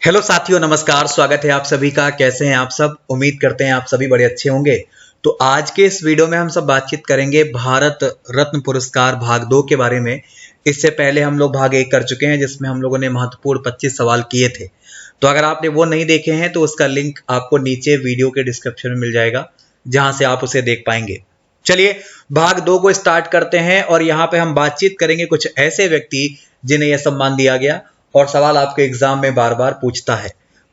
Hello साथियों, नमस्कार। स्वागत है आप सभी का। कैसे हैं आप सब? उम्मीद करते हैं आप सभी बड़े अच्छे होंगे। तो आज के इस वीडियो में हम सब बातचीत करेंगे भारत रत्न पुरस्कार भाग 2 के बारे में। इससे पहले हम लोग भाग 1 कर चुके हैं, जिसमें हम लोगों ने महत्वपूर्ण 25 सवाल किए थे। तो अगर आपने वो नहीं देखे हैं तो उसका लिंक आपको नीचे वीडियो के डिस्क्रिप्शन में मिल जाएगा, जहां से आप उसे देख पाएंगे। चलिए भाग 2 को स्टार्ट करते हैं और यहाँ पे हम बातचीत करेंगे कुछ ऐसे व्यक्ति जिन्हें यह सम्मान दिया गया, और सवाल आपके एग्जाम में बार बार पूछता है।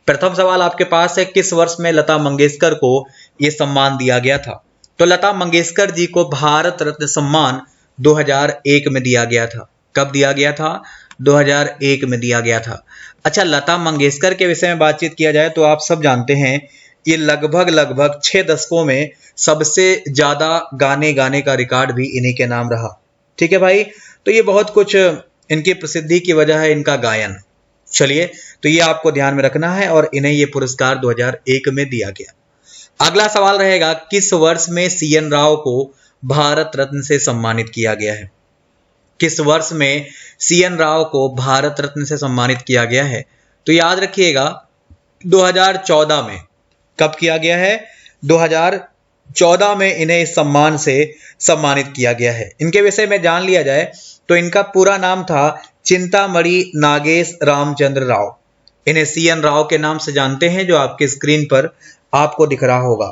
प्रथम सवाल आपके पास है, किस वर्ष में लता मंगेशकर को यह सम्मान दिया गया था? तो लता मंगेशकर जी को भारत रत्न सम्मान 2001 में दिया गया था। कब दिया गया था? 2001 में दिया गया था। अच्छा, लता मंगेशकर के विषय में बातचीत किया जाए तो आप सब जानते हैं ये लगभग 6 दशकों में सबसे ज्यादा गाने गाने का रिकॉर्ड भी इन्हीं के नाम रहा। ठीक है भाई, तो ये बहुत कुछ इनकी प्रसिद्धि की वजह है इनका गायन। चलिए, तो ये आपको ध्यान में रखना है और इन्हें ये पुरस्कार 2001 में दिया गया। अगला सवाल रहेगा, किस वर्ष में सीएन राव को भारत रत्न से सम्मानित किया गया है? किस वर्ष में सीएन राव को भारत रत्न से सम्मानित किया गया है? तो याद रखिएगा 2014 में। कब किया गया है? 2014 में इन्हें इस सम्मान से सम्मानित किया गया है। इनके विषय में जान लिया जाए तो इनका पूरा नाम था चिंतामणि नागेश रामचंद्र राव। इन्हें सीएन राव के नाम से जानते हैं, जो आपके स्क्रीन पर आपको दिख रहा होगा।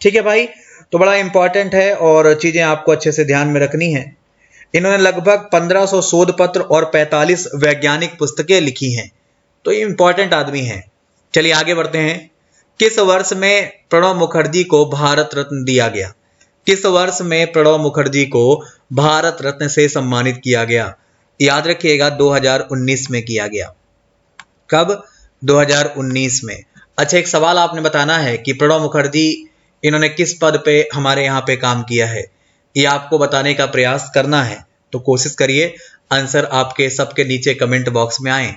ठीक है भाई, तो बड़ा इंपॉर्टेंट है और चीजें आपको अच्छे से ध्यान में रखनी है। इन्होंने लगभग 1500 शोध पत्र और 45 वैज्ञानिक पुस्तकें लिखी हैं, तो ये इंपॉर्टेंट आदमी हैं। चलिए आगे बढ़ते हैं। किस वर्ष में प्रणब मुखर्जी को भारत रत्न दिया गया? किस वर्ष में प्रणब मुखर्जी को भारत रत्न से सम्मानित किया गया? याद रखिएगा 2019 में किया गया। कब? 2019 में। अच्छा, एक सवाल आपने बताना है कि प्रणब मुखर्जी इन्होंने किस पद पे हमारे यहाँ पे काम किया है, ये आपको बताने का प्रयास करना है। तो कोशिश करिए, आंसर आपके सबके नीचे कमेंट बॉक्स में आए।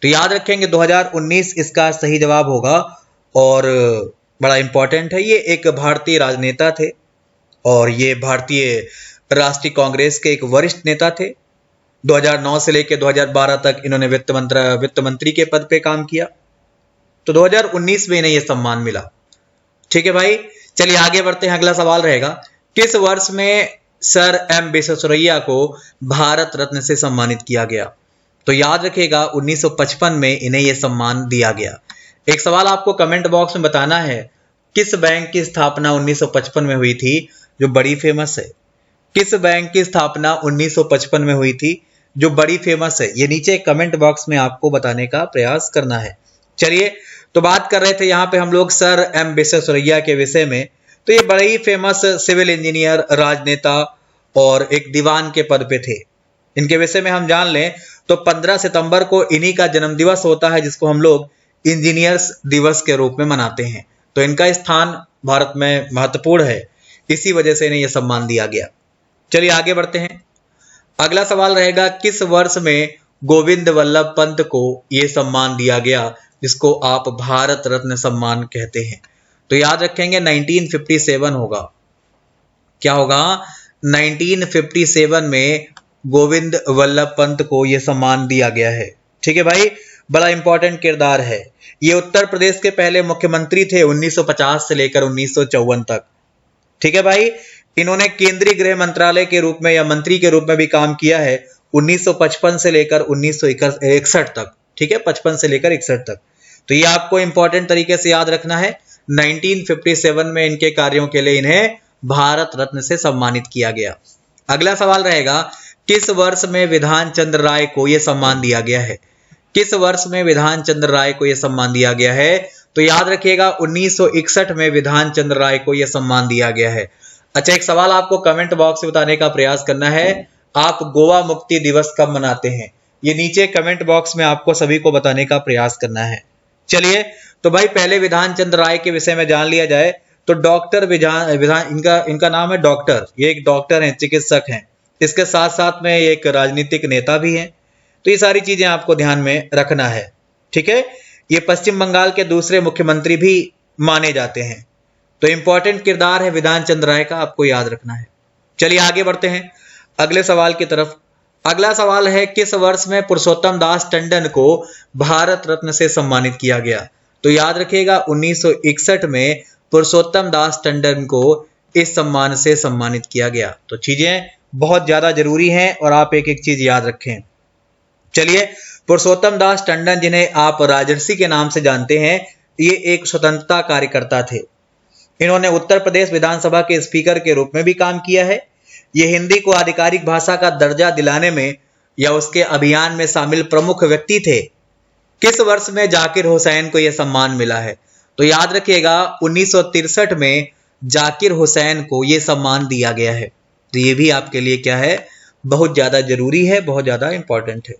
तो याद रखेंगे 2019 इसका सही जवाब होगा। और बड़ा इंपॉर्टेंट है, ये एक भारतीय राजनेता थे और ये भारतीय राष्ट्रीय कांग्रेस के एक वरिष्ठ नेता थे। 2009 से लेकर 2012 तक इन्होंने वित्त मंत्री के पद पे काम किया। तो 2019 में इन्हें यह सम्मान मिला। ठीक है भाई, चलिए आगे बढ़ते हैं। अगला सवाल रहेगा, किस वर्ष में सर एम विश्वेश्वरैया को भारत रत्न से सम्मानित किया गया? तो याद रखिएगा 1955 में इन्हें यह सम्मान दिया गया। एक सवाल आपको कमेंट बॉक्स में बताना है, किस बैंक की स्थापना 1955 में हुई थी, जो बड़ी फेमस है? किस बैंक की स्थापना 1955 में हुई थी, जो बड़ी फेमस है? ये नीचे कमेंट बॉक्स में आपको बताने का प्रयास करना है। चलिए, तो बात कर रहे थे यहाँ पे हम लोग सर एम विश्वेश्वरैया के विषय में। तो ये बड़े ही फेमस सिविल इंजीनियर, राजनेता और एक दीवान के पद पे थे। इनके विषय में हम जान लें तो 15 सितंबर को इन्हीं का जन्म दिवस होता है, जिसको हम लोग इंजीनियर्स दिवस के रूप में मनाते हैं। तो इनका स्थान भारत में महत्वपूर्ण है, इसी वजह से इन्हें यह सम्मान दिया गया। चलिए आगे बढ़ते हैं। अगला सवाल रहेगा, किस वर्ष में गोविंद वल्लभ पंत को यह सम्मान दिया गया, जिसको आप भारत रत्न सम्मान कहते हैं? तो याद रखेंगे 1957 होगा। क्या होगा? 1957 में गोविंद वल्लभ पंत को यह सम्मान दिया गया है। ठीक है भाई, बड़ा इंपॉर्टेंट किरदार है। ये उत्तर प्रदेश के पहले मुख्यमंत्री थे 1950 से लेकर 1954 तक। ठीक है भाई, इन्होंने केंद्रीय गृह मंत्रालय के रूप में या मंत्री के रूप में भी काम किया है 1955 से लेकर 1961 तक। ठीक है, 55 से लेकर 61 तक। तो ये आपको इंपॉर्टेंट तरीके से याद रखना है। 1957 में इनके कार्यों के लिए इन्हें भारत रत्न से सम्मानित किया गया। अगला सवाल रहेगा, किस वर्ष में विधान चंद्र राय को यह सम्मान दिया गया है? किस वर्ष में विधान चंद्र राय को यह सम्मान दिया गया है? तो याद रखिएगा 1961 में विधान चंद्र राय को यह सम्मान दिया गया है। अच्छा, एक सवाल आपको कमेंट बॉक्स में बताने का प्रयास करना है, आप गोवा मुक्ति दिवस कब मनाते हैं? ये नीचे कमेंट बॉक्स में आपको सभी को बताने का प्रयास करना है। चलिए, तो भाई पहले विधान चंद्र राय के विषय में जान लिया जाए तो डॉक्टर इनका नाम है डॉक्टर। ये एक डॉक्टर हैं, चिकित्सक हैं। इसके साथ साथ में एक राजनीतिक नेता भी हैं। तो ये सारी चीजें आपको ध्यान में रखना है। ठीक है, ये पश्चिम बंगाल के दूसरे मुख्यमंत्री भी माने जाते हैं। तो इंपॉर्टेंट किरदार है विधान चंद्र राय का, आपको याद रखना है। चलिए आगे बढ़ते हैं अगले सवाल की तरफ। अगला सवाल है, किस वर्ष में पुरुषोत्तम दास टंडन को भारत रत्न से सम्मानित किया गया? तो याद रखिएगा 1961 में पुरुषोत्तम दास टंडन को इस सम्मान से सम्मानित किया गया। तो चीजें बहुत ज्यादा जरूरी हैं और आप एक एक चीज याद रखें। चलिए, पुरुषोत्तम दास टंडन, जिन्हें आप राजर्षि के नाम से जानते हैं, ये एक स्वतंत्रता कार्यकर्ता थे। इन्होंने उत्तर प्रदेश विधानसभा के स्पीकर के रूप में भी काम किया है। ये हिंदी को आधिकारिक भाषा का दर्जा दिलाने में या उसके अभियान में शामिल प्रमुख व्यक्ति थे। किस वर्ष में जाकिर हुसैन को यह सम्मान मिला है? तो याद रखिएगा 1963 में जाकिर हुसैन को यह सम्मान दिया गया है। तो ये भी आपके लिए क्या है, बहुत ज्यादा जरूरी है, बहुत ज्यादा इंपॉर्टेंट है।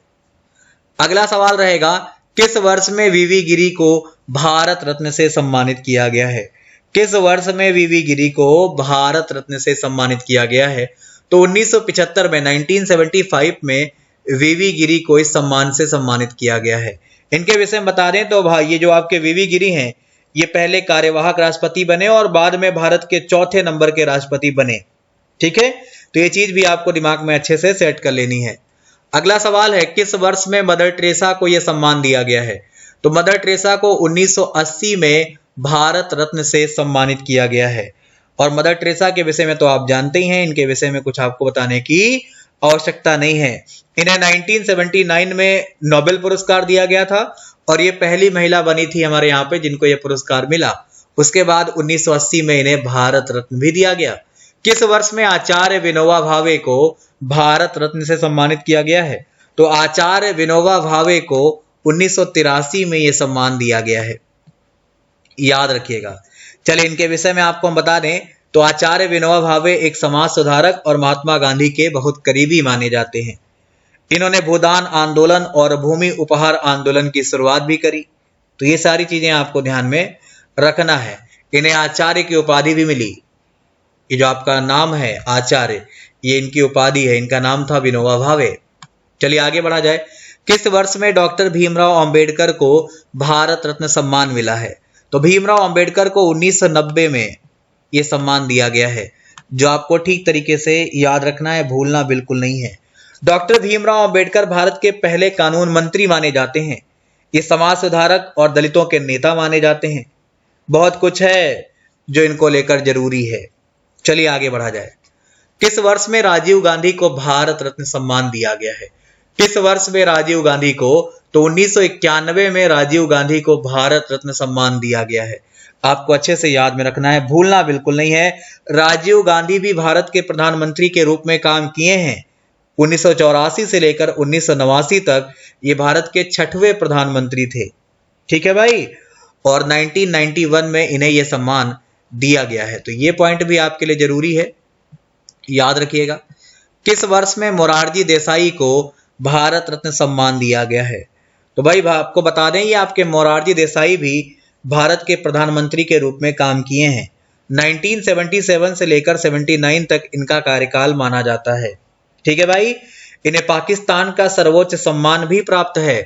अगला सवाल रहेगा, किस वर्ष में वीवी गिरी को भारत रत्न से सम्मानित किया गया है? किस वर्ष में वीवी गिरी को भारत रत्न से सम्मानित किया गया है? तो 1975 में 1975 में वीवी गिरी को इस सम्मान से सम्मानित किया गया है। इनके विषय में बता दें तो भाई, ये जो आपके वीवी गिरी हैं, ये पहले कार्यवाहक राष्ट्रपति बने और बाद में भारत के चौथे नंबर के राष्ट्रपति बने। ठीक है, तो ये चीज भी आपको दिमाग में अच्छे से सेट कर लेनी है। अगला सवाल है, किस वर्ष में मदर टेरेसा को यह सम्मान दिया गया है? तो मदर टेरेसा को 1980 में भारत रत्न से सम्मानित किया गया है। और मदर टेरेसा के विषय में तो आप जानते ही हैं, इनके विषय में कुछ आपको बताने की आवश्यकता नहीं है। इन्हें 1979 में नोबेल पुरस्कार दिया गया था और ये पहली महिला बनी थी हमारे यहाँ पे जिनको ये पुरस्कार मिला। उसके बाद 1980 में इन्हें भारत रत्न भी दिया गया। किस वर्ष में आचार्य विनोबा भावे को भारत रत्न से सम्मानित किया गया है? तो आचार्य विनोबा भावे को 1983 में यह सम्मान दिया गया है, याद रखिएगा। चलिए, इनके विषय में आपको हम बता दें तो आचार्य विनोबा भावे एक समाज सुधारक और महात्मा गांधी के बहुत करीबी माने जाते हैं। इन्होंने भूदान आंदोलन और भूमि उपहार आंदोलन की शुरुआत भी करी। तो ये सारी चीजें आपको ध्यान में रखना है। इन्हें आचार्य की उपाधि भी मिली। ये जो आपका नाम है आचार्य, ये इनकी उपाधि है, इनका नाम था विनोबा भावे। चलिए आगे बढ़ा जाए। किस वर्ष में डॉक्टर भीमराव अंबेडकर को भारत रत्न सम्मान मिला है? तो भीमराव अंबेडकर को 1990 में यह सम्मान दिया गया है, जो आपको ठीक तरीके से याद रखना है, भूलना बिल्कुल नहीं है। डॉक्टर भीमराव अंबेडकर भारत के पहले कानून मंत्री माने जाते हैं। ये समाज सुधारक और दलितों के नेता माने जाते हैं। बहुत कुछ है जो इनको लेकर जरूरी है। चलिए आगे बढ़ा जाए। किस वर्ष में राजीव गांधी को भारत रत्न सम्मान दिया गया है? किस वर्ष में राजीव गांधी को? तो 1991 में राजीव गांधी को भारत रत्न सम्मान दिया गया है। आपको अच्छे से याद में रखना है, भूलना बिल्कुल नहीं है। राजीव गांधी भी भारत के प्रधानमंत्री के रूप में काम किए हैं। 1984 से लेकर 1989 तक ये भारत के 6वें प्रधानमंत्री थे। ठीक है भाई, और 1991 में इन्हें यह सम्मान दिया गया है। तो ये पॉइंट भी आपके लिए जरूरी है, याद रखिएगा। किस वर्ष में मोरारजी देसाई को भारत रत्न सम्मान दिया गया है? तो भाई आपको बता दें, ये आपके मोरारजी देसाई भी भारत के प्रधानमंत्री के रूप में काम किए हैं। 1977 से लेकर 79 तक इनका कार्यकाल माना जाता है। ठीक है भाई, इन्हें पाकिस्तान का सर्वोच्च सम्मान भी प्राप्त है।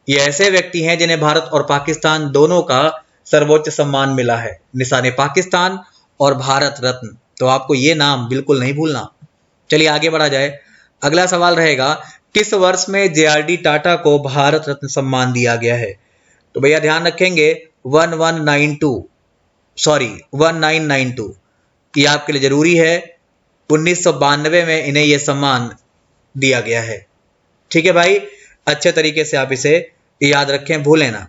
ये ऐसे व्यक्ति हैं जिन्हें भारत और पाकिस्तान दोनों का सर्वोच्च सम्मान मिला है, निशाने पाकिस्तान और भारत रत्न। तो आपको ये नाम बिल्कुल नहीं भूलना। चलिए आगे बढ़ा जाए। अगला सवाल रहेगा, किस वर्ष में जेआरडी टाटा को भारत रत्न सम्मान दिया गया है? तो भैया ध्यान रखेंगे 1992, ये आपके लिए जरूरी है। 1992 में इन्हें यह सम्मान दिया गया है। ठीक है भाई, अच्छे तरीके से आप इसे याद रखें, भूलें ना।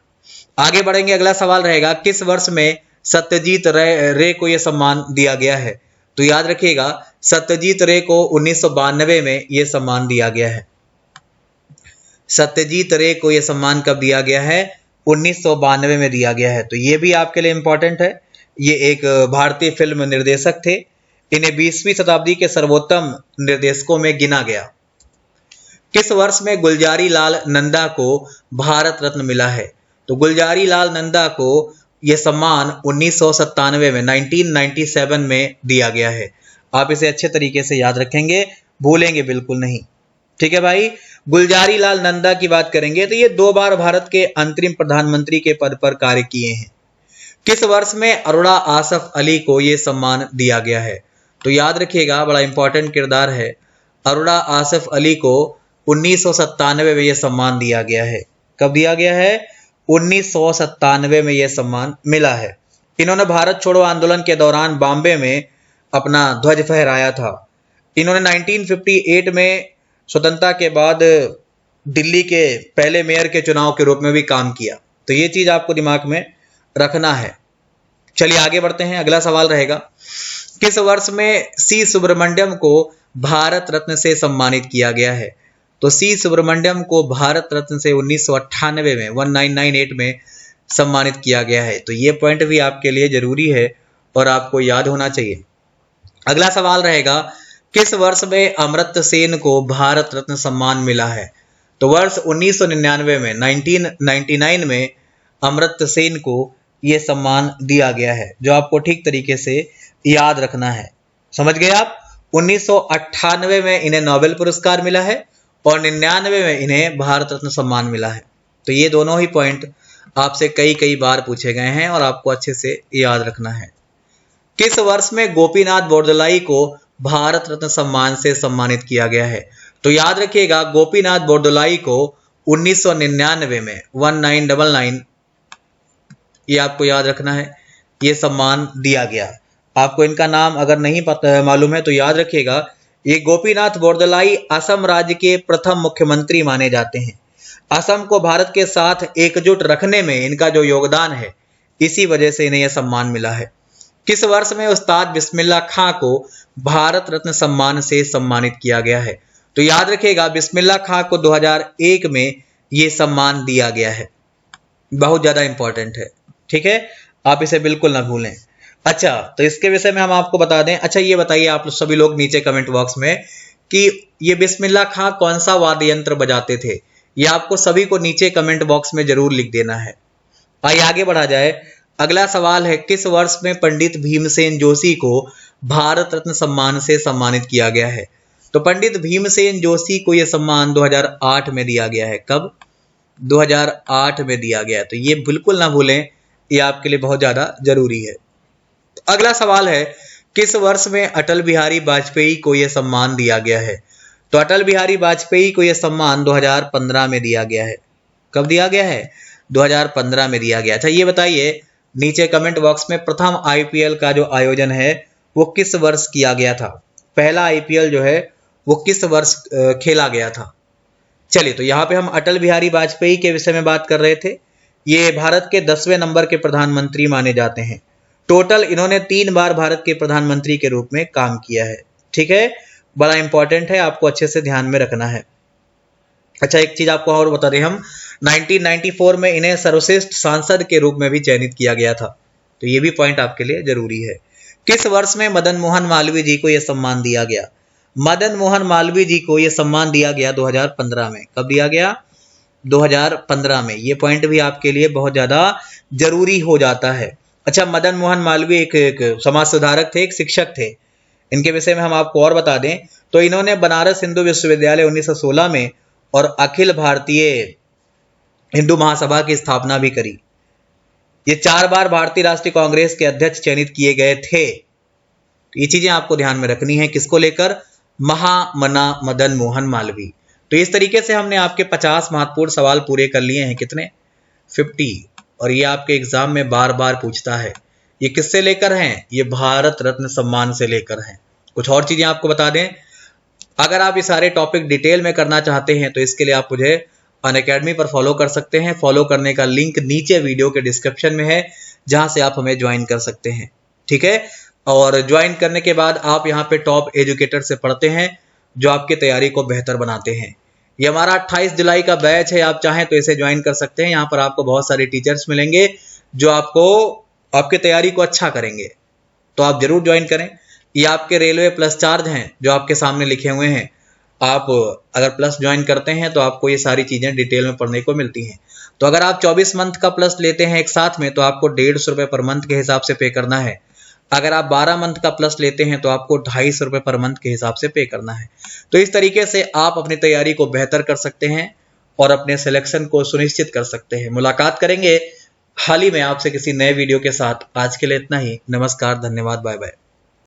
आगे बढ़ेंगे। अगला सवाल रहेगा, किस वर्ष में सत्यजीत रे को यह सम्मान दिया गया है? तो याद रखिएगा सत्यजीत रे को 1992 में यह सम्मान दिया गया है। सत्यजीत रे को यह सम्मान कब दिया गया है? 1992 में दिया गया है। तो ये भी आपके लिए इंपॉर्टेंट है। ये एक भारतीय फिल्म निर्देशक थे। इन्हें 20वीं शताब्दी के सर्वोत्तम निर्देशकों में गिना गया। किस वर्ष में गुलजारी लाल नंदा को भारत रत्न मिला है? तो गुलजारी लाल नंदा को यह सम्मान 1997 में 1997 में दिया गया है। आप इसे अच्छे तरीके से याद रखेंगे, भूलेंगे बिल्कुल नहीं। ठीक है भाई, गुलजारी लाल नंदा की बात करेंगे तो ये 2 बार भारत के अंतरिम प्रधानमंत्री के पद पर कार्य किए हैं। किस वर्ष में अरोड़ा आसफ अली को यह सम्मान दिया गया है? तो याद रखिएगा, बड़ा इंपॉर्टेंट किरदार है। अरुणा आसिफ अली को 1997 में यह सम्मान दिया गया है। कब दिया गया है? 1997 में यह सम्मान मिला है। इन्होंने भारत छोड़ो आंदोलन के दौरान बॉम्बे में अपना ध्वज फहराया था। इन्होंने 1958 में स्वतंत्रता के बाद दिल्ली के पहले मेयर के चुनाव के रूप में भी काम किया। तो ये चीज आपको दिमाग में रखना है। चलिए आगे बढ़ते हैं। अगला सवाल रहेगा, किस वर्ष में सी सुब्रमण्यम को भारत रत्न से सम्मानित किया गया है? तो सी सुब्रमण्यम को भारत रत्न से 1998 में 1998 में सम्मानित किया गया है। तो ये पॉइंट भी आपके लिए जरूरी है और आपको याद होना चाहिए। अगला सवाल रहेगा, किस वर्ष में अमर्त्य सेन को भारत रत्न सम्मान मिला है? तो वर्ष 1999 में 1999 में अमर्त्य सेन को यह सम्मान दिया गया है, जो आपको ठीक तरीके से याद रखना है। समझ गए आप? 1998 में इन्हें नोबेल पुरस्कार मिला है और 99 में इन्हें भारत रत्न सम्मान मिला है। तो ये दोनों ही पॉइंट आपसे कई बार पूछे गए हैं और आपको अच्छे से याद रखना है। किस वर्ष में गोपीनाथ बोरदोलाई को भारत रत्न सम्मान से सम्मानित किया गया है? तो याद रखिएगा, गोपीनाथ बोरदोलाई को 1999 में 1999 ये आपको याद रखना है, ये सम्मान दिया गया। आपको इनका नाम अगर नहीं पता मालूम है तो याद रखिएगा, ये गोपीनाथ बोरदोलाई असम राज्य के प्रथम मुख्यमंत्री माने जाते हैं। असम को भारत के साथ एकजुट रखने में इनका जो योगदान है, इसी वजह से इन्हें यह सम्मान मिला है। किस वर्ष में उस्ताद बिस्मिल्लाह खां को भारत रत्न सम्मान से सम्मानित किया गया है? तो याद रखिएगा, बिस्मिल्लाह खां को 2001 में यह सम्मान दिया गया है। बहुत ज्यादा इंपॉर्टेंट है, ठीक है, आप इसे बिल्कुल ना भूलें। अच्छा, तो इसके विषय में हम आपको बता दें। अच्छा, ये बताइए आप सभी लोग नीचे कमेंट बॉक्स में कि ये बिस्मिल्लाह खां कौन सा वाद्य यंत्र बजाते थे? ये आपको सभी को नीचे कमेंट बॉक्स में जरूर लिख देना है। आइए आगे बढ़ा जाए। अगला सवाल है, किस वर्ष में पंडित भीमसेन जोशी को भारत रत्न सम्मान से सम्मानित किया गया है? तो पंडित भीमसेन जोशी को यह सम्मान 2008 में दिया गया है। कब? 2008 में दिया गया है। तो ये बिल्कुल ना भूलें, ये आपके लिए बहुत ज्यादा जरूरी है। अगला सवाल है, किस वर्ष में अटल बिहारी वाजपेयी को यह सम्मान दिया गया है? तो अटल बिहारी वाजपेयी को यह सम्मान 2015 में दिया गया है। कब दिया गया है? 2015 में दिया गया। अच्छा, ये बताइए नीचे कमेंट बॉक्स में, प्रथम आईपीएल का जो आयोजन है वो किस वर्ष किया गया था? पहला आईपीएल जो है वो किस वर्ष खेला गया था? चलिए, तो यहाँ पे हम अटल बिहारी वाजपेयी के विषय में बात कर रहे थे। ये भारत के 10वें नंबर के प्रधानमंत्री माने जाते हैं। टोटल इन्होंने 3 बार भारत के प्रधानमंत्री के रूप में काम किया है। ठीक है, बड़ा इंपॉर्टेंट है, आपको अच्छे से ध्यान में रखना है। अच्छा, एक चीज आपको और बता दें, हम 1994 में इन्हें सर्वश्रेष्ठ सांसद के रूप में भी चयनित किया गया था। तो ये भी पॉइंट आपके लिए जरूरी है। किस वर्ष में मदन मोहन मालवीय जी को यह सम्मान दिया गया? मदन मोहन मालवीय जी को यह सम्मान दिया गया 2015 में। कब दिया गया? 2015 में। ये पॉइंट भी आपके लिए बहुत ज्यादा जरूरी हो जाता है। अच्छा, मदन मोहन मालवीय एक समाज सुधारक थे, एक शिक्षक थे। इनके विषय में हम आपको और बता दें तो इन्होंने बनारस हिंदू विश्वविद्यालय 1916 में और अखिल भारतीय हिंदू महासभा की स्थापना भी करी। ये 4 बार भारतीय राष्ट्रीय कांग्रेस के अध्यक्ष चयनित किए गए थे। ये चीजें आपको ध्यान में रखनी है। किसको लेकर? महामना मदन मोहन मालवीय। तो इस तरीके से हमने आपके 50 महत्वपूर्ण सवाल पूरे कर लिए हैं। कितने? 50। और ये आपके एग्जाम में बार बार पूछता है। ये किससे लेकर हैं? ये भारत रत्न सम्मान से लेकर हैं। कुछ और चीजें आपको बता दें, अगर आप ये सारे टॉपिक डिटेल में करना चाहते हैं तो इसके लिए आप मुझे अनअकैडमी पर फॉलो कर सकते हैं। फॉलो करने का लिंक नीचे वीडियो के डिस्क्रिप्शन में है, जहां से आप हमें ज्वाइन कर सकते हैं। ठीक है, और ज्वाइन करने के बाद आप यहाँ पे टॉप एजुकेटर से पढ़ते हैं, जो आपकी तैयारी को बेहतर बनाते हैं। ये हमारा 28 जुलाई का बैच है, आप चाहें तो इसे ज्वाइन कर सकते हैं। यहाँ पर आपको बहुत सारे टीचर्स मिलेंगे जो आपको आपकी तैयारी को अच्छा करेंगे, तो आप जरूर ज्वाइन करें। ये आपके रेलवे प्लस चार्ज हैं जो आपके सामने लिखे हुए हैं। आप अगर प्लस ज्वाइन करते हैं तो आपको ये सारी चीजें डिटेल में पढ़ने को मिलती हैं। तो अगर आप 24 मंथ का प्लस लेते हैं एक साथ में तो आपको 150 रुपये पर मंथ के हिसाब से पे करना है। अगर आप 12 मंथ का प्लस लेते हैं तो आपको 250 रुपये पर मंथ के हिसाब से पे करना है। तो इस तरीके से आप अपनी तैयारी को बेहतर कर सकते हैं और अपने सिलेक्शन को सुनिश्चित कर सकते हैं। मुलाकात करेंगे हाल ही में आपसे किसी नए वीडियो के साथ। आज के लिए इतना ही। नमस्कार, धन्यवाद, बाय बाय।